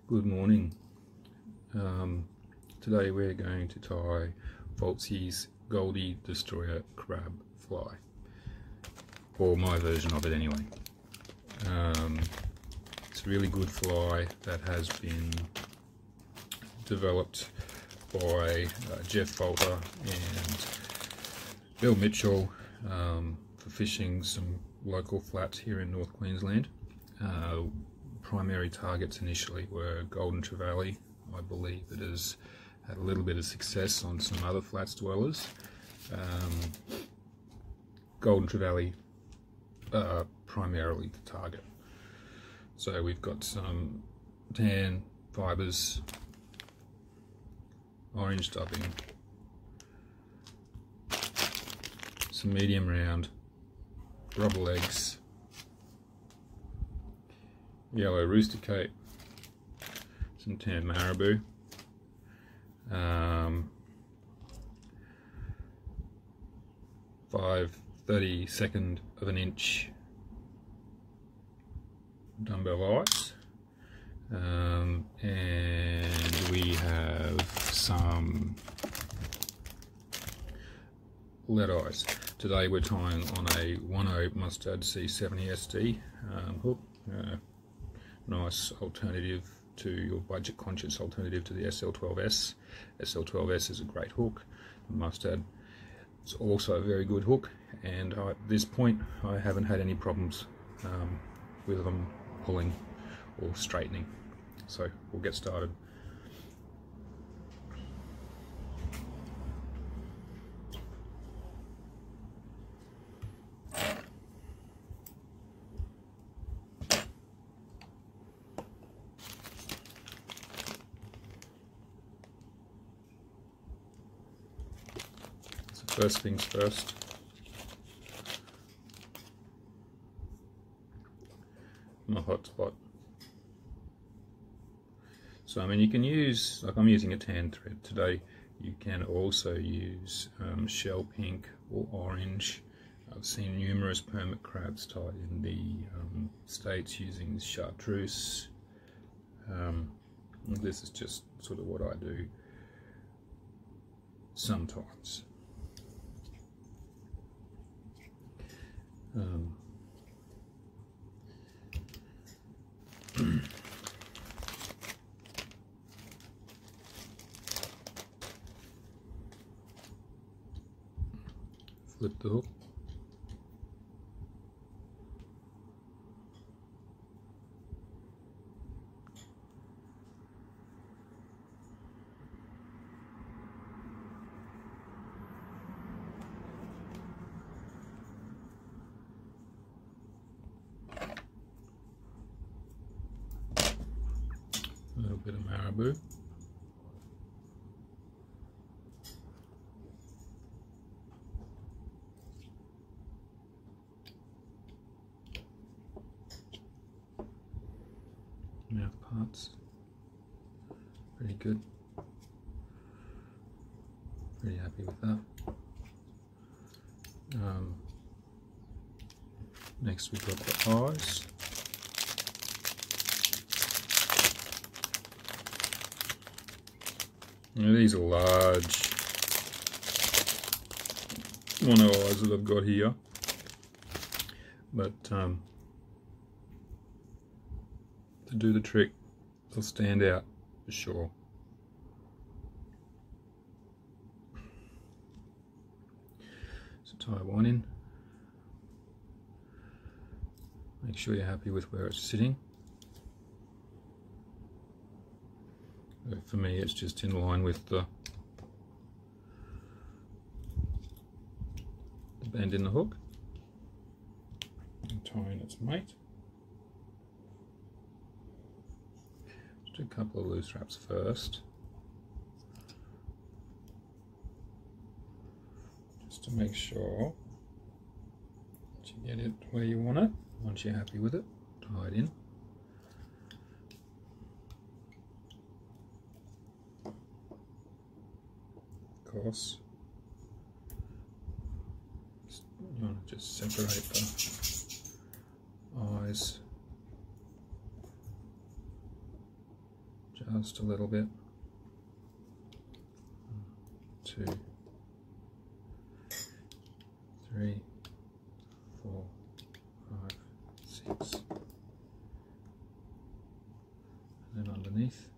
Good morning. Today we're going to tie Voltzy's Goldy Destroyer Crab Fly, or my version of it anyway. It's a really good fly that has been developed by Geoff Volter and Bill Mitchell for fishing some local flats here in North Queensland. Primary targets initially were Golden Trevally. I believe it has had a little bit of success on some other flats dwellers. Golden Trevally primarily the target. So we've got some tan fibres, orange dubbing, some medium round rubber legs, yellow rooster cape, some tan marabou, 5/32 of an inch dumbbell eyes, and we have some lead eyes. Today we're tying on a 1/0 Mustad C70 SD hook. Nice alternative to your budget conscious alternative to the SL12S. SL12S is a great hook. The Mustad is also a very good hook, and at this point I haven't had any problems with them pulling or straightening. So we'll get started. First things first, my hot spot. So I mean, you can use, like I'm using a tan thread today, you can also use shell pink or orange. I've seen numerous permit crabs tied in the States using chartreuse. This is just sort of what I do sometimes. Flip the hook. A little bit of marabou. Mouth parts. Pretty good. Pretty happy with that. Next we've got the eyes. Now these are large mono eyes that I've got here, but to do the trick, they'll stand out for sure. So tie one in. Make sure you're happy with where it's sitting. For me, it's just in line with the bend in the hook. And tying its mate. Just do a couple of loose wraps first, just to make sure that you get it where you want it. Once you're happy with it, tie it in. Course, you want to just separate the eyes Just a little bit. 2, 3, 4, 5, 6, and then underneath.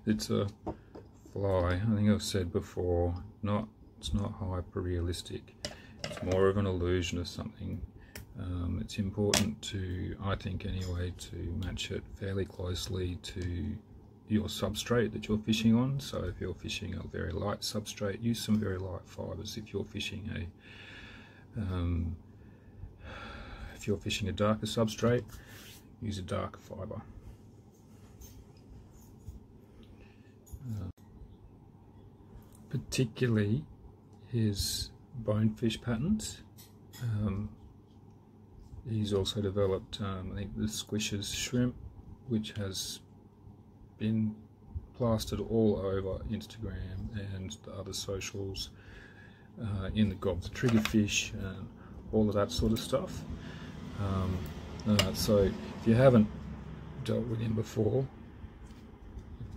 It's a fly, I think I've said before, it's not hyper realistic. It's more of an illusion of something. It's important to, I think anyway, to match it fairly closely to your substrate that you're fishing on. So if you're fishing a very light substrate, use some very light fibres. If you're fishing a darker substrate, use a darker fibre. Particularly his bonefish patterns. He's also developed, I think, the Squishers shrimp, which has been plastered all over Instagram and the other socials, in the gob, the triggerfish, and all of that sort of stuff. So if you haven't dealt with him before,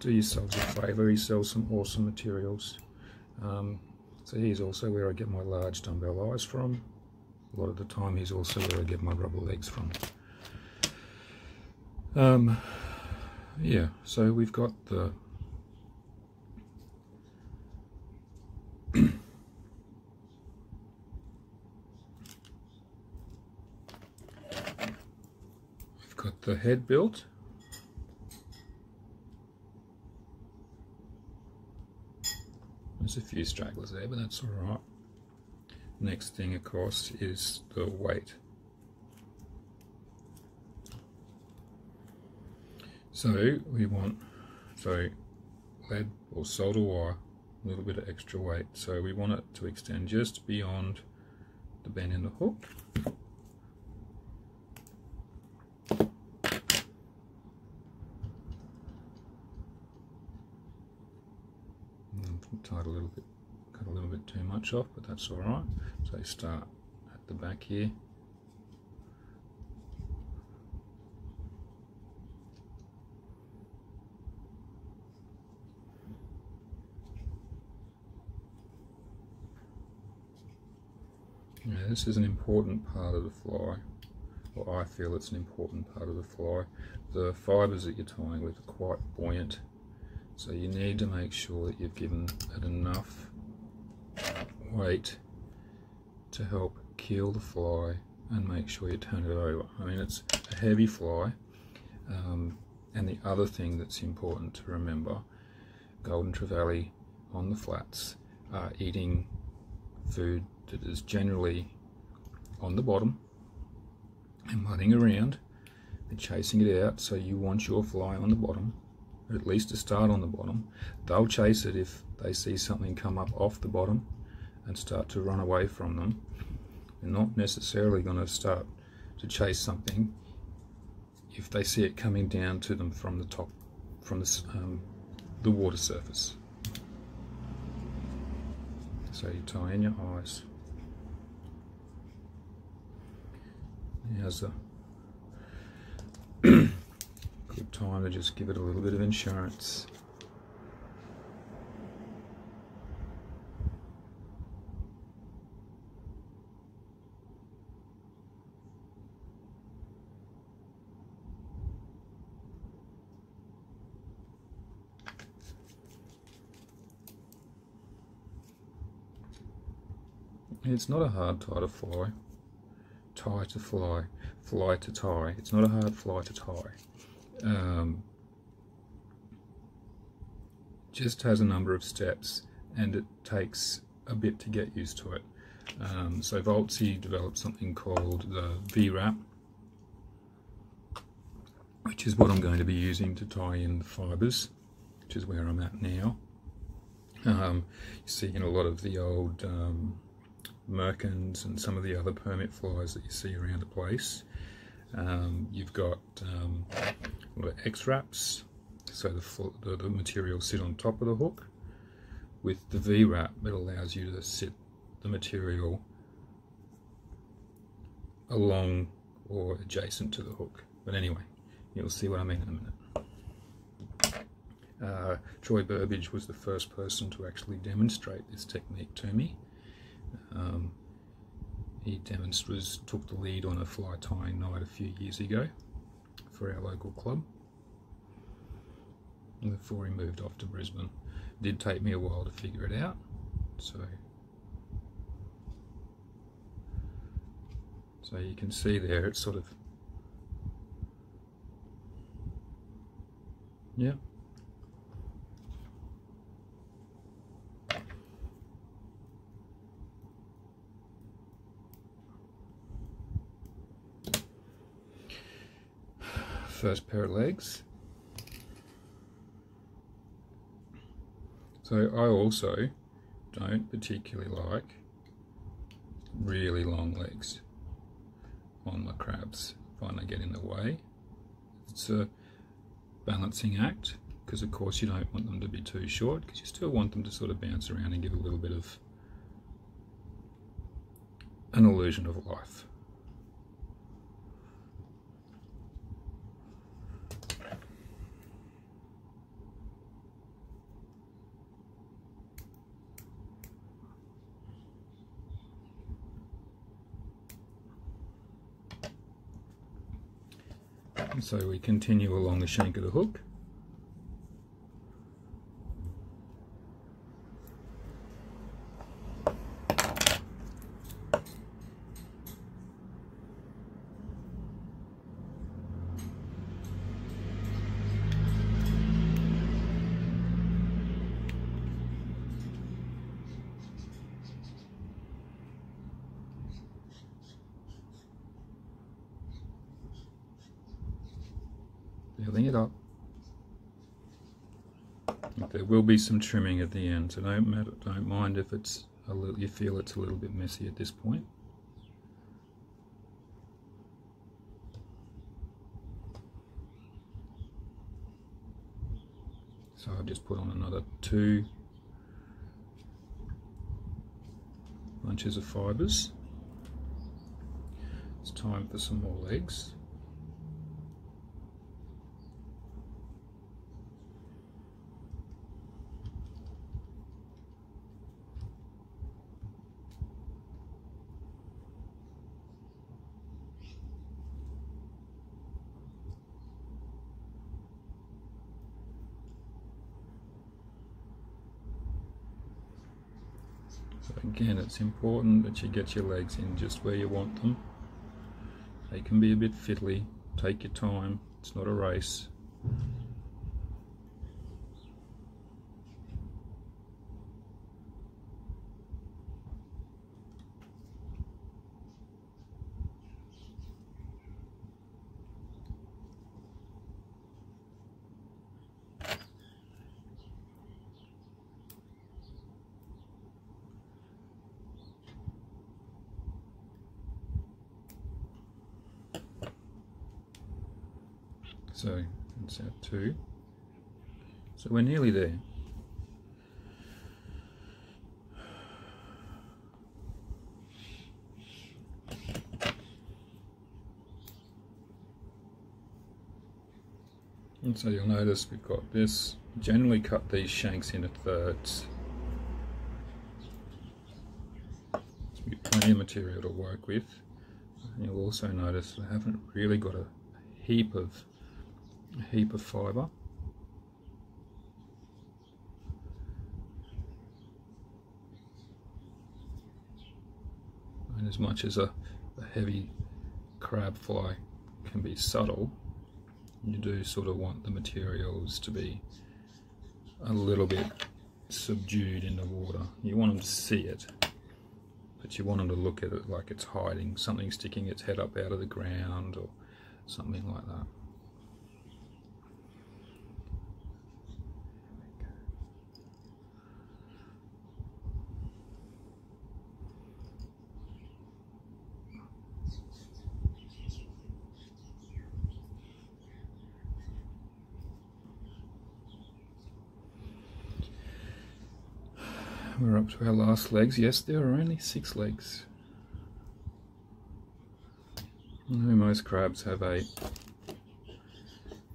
do yourselves a favour. He sells some awesome materials. So he's also where I get my large dumbbell eyes from. A lot of the time he's also where I get my rubber legs from. Yeah, so we've got the we've got the head built. There's a few stragglers there, but that's alright. Next thing, of course, is the weight. So we want lead or solder wire, a little bit of extra weight. So we want it to extend just beyond the bend in the hook. Tied a little bit, cut a little bit too much off, but that's all right. So start at the back here. Now, this is an important part of the fly, or I feel it's an important part of the fly. The fibres that you're tying with are quite buoyant. So you need to make sure that you've given it enough weight to help keel the fly and make sure you turn it over. I mean, it's a heavy fly, and the other thing that's important to remember, Golden Trevally on the flats are eating food that is generally on the bottom and running around and chasing it out, so you want your fly on the bottom, or at least to start on the bottom. They'll chase it if they see something come up off the bottom and start to run away from them. They're not necessarily going to start to chase something if they see it coming down to them from the top, from the water surface. So you tie in your eyes. Here's a good time to just give it a little bit of insurance. It's not a hard tie to fly. Tie to fly. Fly to tie. It's not a hard fly to tie. Just has a number of steps, and it takes a bit to get used to it. So Voltzy developed something called the V-wrap, which is what I'm going to be using to tie in the fibres, which is where I'm at now. You see in a lot of the old merkins and some of the other permit flies that you see around the place, you've got a lot of X-wraps. so the material sit on top of the hook. With the V-wrap, it allows you to sit the material along or adjacent to the hook. But anyway, you'll see what I mean in a minute. Troy Burbage was the first person to actually demonstrate this technique to me. He took the lead on a fly tying night a few years ago for our local club, and before he moved off to Brisbane. It did take me a while to figure it out, so you can see there it's sort of, yeah. First pair of legs. So I also don't particularly like really long legs on my crabs. I find they get in the way. It's a balancing act, because of course you don't want them to be too short, because you still want them to sort of bounce around and give a little bit of an illusion of life. And so we continue along the shank of the hook. Building it up. There will be some trimming at the end, so don't mind if it's you feel it's a little bit messy at this point. So I've just put on another 2 bunches of fibres. It's time for some more legs. So again, it's important that you get your legs in just where you want them. They can be a bit fiddly. Take your time. It's not a race. So that's our 2. So we're nearly there. And so you'll notice we've got this. Generally cut these shanks into thirds. So we've got plenty of material to work with. And you'll also notice I haven't really got a heap of fibre. And as much as a heavy crab fly can be subtle, you do sort of want the materials to be a little bit subdued in the water. You want them to see it, but you want them to look at it like it's hiding, something sticking its head up out of the ground or something like that. We're up to our last legs. Yes, there are only 6 legs. Most crabs have 8.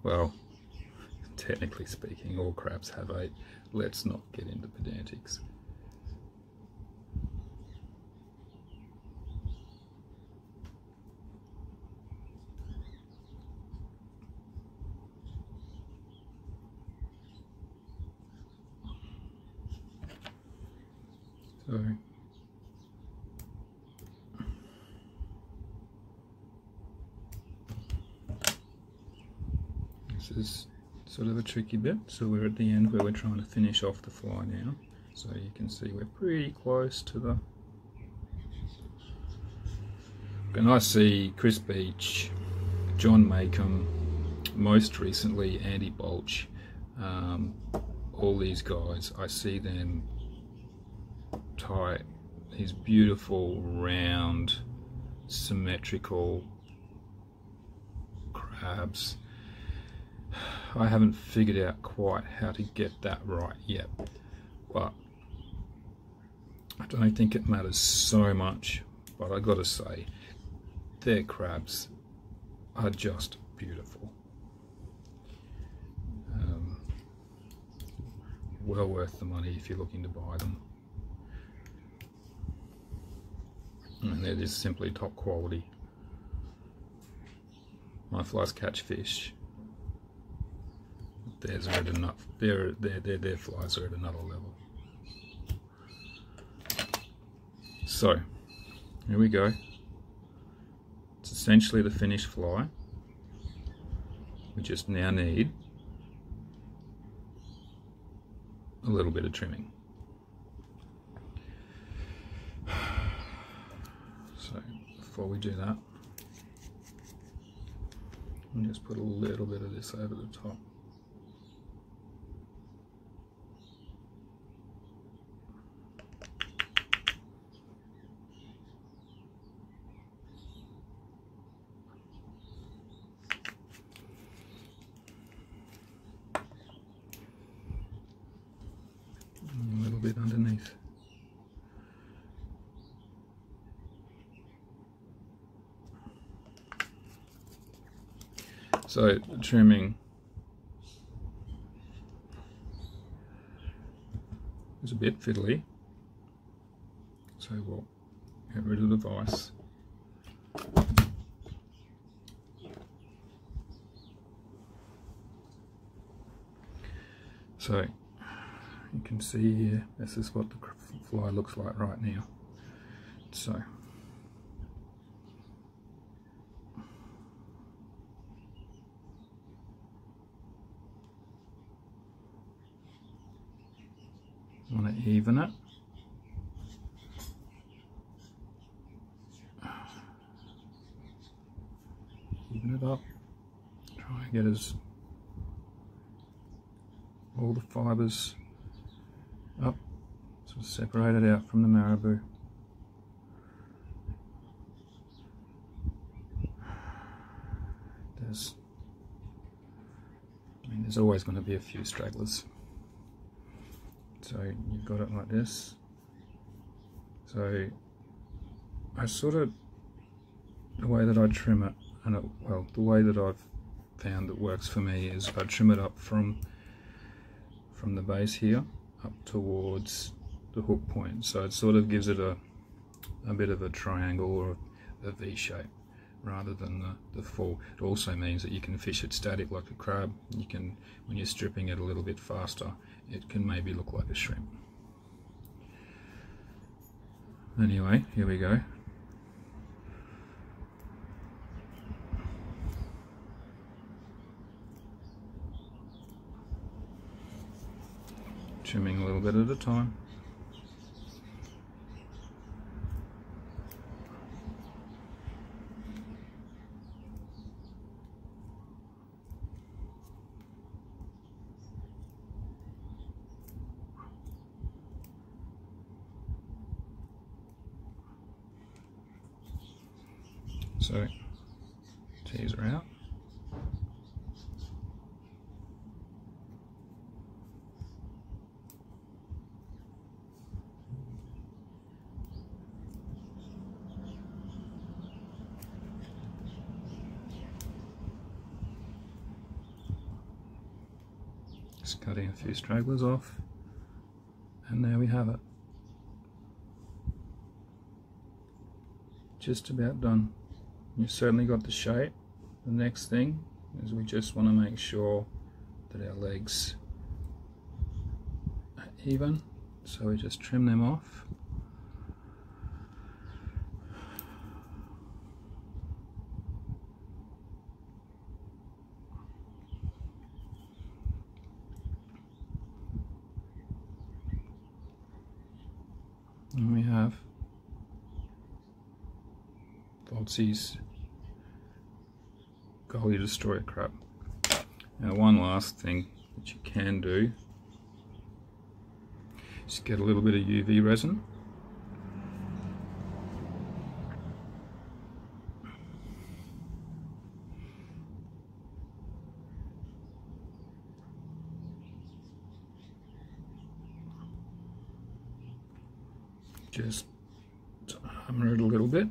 Well, technically speaking, all crabs have 8. Let's not get into pedantics. So this is sort of a tricky bit. So we're at the end where we're trying to finish off the fly now. So you can see we're pretty close to the... And I see Chris Beach, John Makem, most recently Andy Bolch, all these guys, I see them tie these beautiful, round, symmetrical crabs. I haven't figured out quite how to get that right yet, but I don't think it matters so much. But I gotta say, their crabs are just beautiful. Well worth the money if you're looking to buy them. And they're just simply top quality. My flies catch fish. Theirs are at enough. Their flies are at another level. So here we go. It's essentially the finished fly. We just now need a little bit of trimming. So before we do that, I'll just put a little bit of this over the top. And a little bit underneath. So the trimming is a bit fiddly, so we'll get rid of the vise. So you can see here, this is what the fly looks like right now. So I want to even it. Even it up. Try and get all the fibres up, so separate it out from the marabou. There's always going to be a few stragglers. So you've got it like this. So I sort of, the way that I trim it, and well, the way that I've found that works for me is I trim it up from the base here up towards the hook point. So it sort of gives it a bit of a triangle or a V shape rather than the full. It also means that you can fish it static like a crab. You can, when you're stripping it a little bit faster, it can maybe look like a shrimp. Anyway, here we go. Trimming a little bit at a time. So, teaser out. Just cutting a few stragglers off, and there we have it. Just about done. You've certainly got the shape. The next thing is we just want to make sure that our legs are even, so we just trim them off. And we have Voltzy's Goldy Destroyer crab. Now, one last thing that you can do is get a little bit of UV resin. Just hammer it a little bit.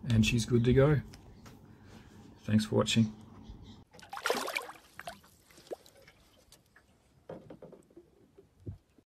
And she's good to go. Thanks for watching.